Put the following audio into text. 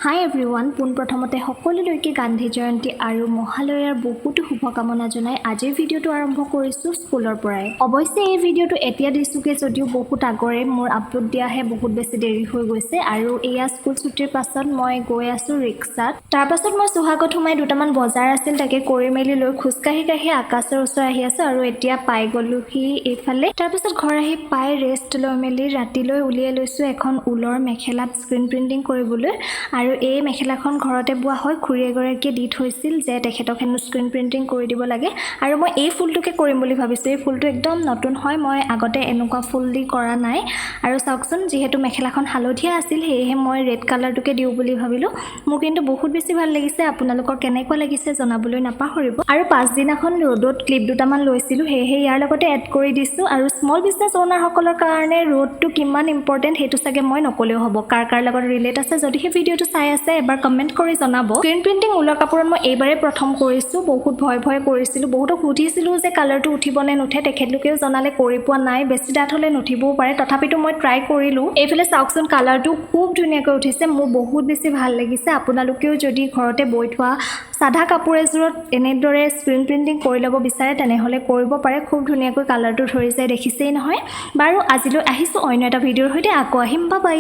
হাই everyone, পোনপ্ৰথমতে সকলোলৈকে গান্ধী জয়ন্তী আৰু মহালয়াৰ বহুতো শুভকামনা জনাই আজিৰ ভিডিঅ'টো আৰম্ভ কৰিছোঁ স্কুলৰ পৰাই। অৱশ্যে এই ভিডিঅ'টো এতিয়া দিছোঁগৈ যদিও বহুত আগৰে মোৰ আপলোড দিয়াহে বহুত বেছি দেৰি হৈ গৈছে আৰু এয়া স্কুল ছুটিৰ পাছত মই গৈ আছোঁ ৰিক্সাত। তাৰপাছত মই চোহাগত সোমাই দুটামান বজাৰ আছিল তাকে কৰি মেলি লৈ খোজকাঢ়ি আকাশৰ ওচৰ আহি আছোঁ আৰু এতিয়া পাই গ'লোহি এইফালে। তাৰপাছত ঘৰ আহি পাই ৰেষ্ট লৈ মেলি ৰাতিলৈ উলিয়াই লৈছোঁ এখন ঊলৰ মেখেলাত স্ক্ৰীণ প্ৰিণ্টিং কৰিবলৈ আৰু এই মেখেলাখন ঘৰতে বোৱা হয়। খুৰী এগৰাকীয়ে দি থৈছিল যে তেখেতক হেনো স্ক্ৰীণ প্ৰিণ্টিং কৰি দিব লাগে আৰু মই এই ফুলটোকে কৰিম বুলি ভাবিছোঁ। এই ফুলটো একদম নতুন হয়, মই আগতে এনেকুৱা ফুল দি কৰা নাই। আৰু চাওকচোন, যিহেতু মেখেলাখন হালধীয়া আছিল সেয়েহে মই ৰেড কালাৰটোকে দিওঁ বুলি ভাবিলোঁ। মোৰ কিন্তু বহুত বেছি ভাল লাগিছে, আপোনালোকৰ কেনেকুৱা লাগিছে জনাবলৈ নাপাহৰিব। আৰু পাছদিনাখন ৰ'দত ক্লিপ দুটামান লৈছিলোঁ সেয়েহে ইয়াৰ লগতে এড কৰি দিছোঁ। আৰু স্মল বিজনেছ অ'নাৰসকলৰ কাৰণে ৰ'দটো কিমান ইম্পৰ্টেণ্ট সেইটো চাগে মই নকলেও হ'ব। কাৰ লগত ৰিলেট আছে যদি সেই ভিডিঅ'টো চাই আছে এবাৰ কমেণ্ট কৰি জনাব। স্ক্ৰীণ প্ৰিণ্টিং ঊলৰ কাপোৰত মই এইবাৰে প্ৰথম কৰিছোঁ। বহুত ভয় কৰিছিলোঁ, বহুতক সুধিছিলোঁ যে কালাৰটো উঠিব নে নুঠে, তেখেতলোকেও জনালে কৰি পোৱা নাই, বেছি ডাঠ হ'লে নুঠিবও পাৰে, তথাপিতো মই ট্ৰাই কৰিলোঁ। এইফালে চাওকচোন, কালাৰটো খুব ধুনীয়াকৈ উঠিছে, মোৰ বহুত বেছি ভাল লাগিছে। আপোনালোকেও যদি ঘৰতে বৈ থোৱা সাদা কাপোৰ এযোৰত এনেদৰে স্ক্ৰীণ প্ৰিণ্টিং কৰি ল'ব বিচাৰে তেনেহ'লে কৰিব পাৰে। খুব ধুনীয়াকৈ কালাৰটো ধৰি যায়, দেখিছেই নহয়। বাৰু আজিলৈ আহিছোঁ অন্য এটা ভিডিঅ'ৰ সৈতে, আকৌ আহিম, বাই বাই।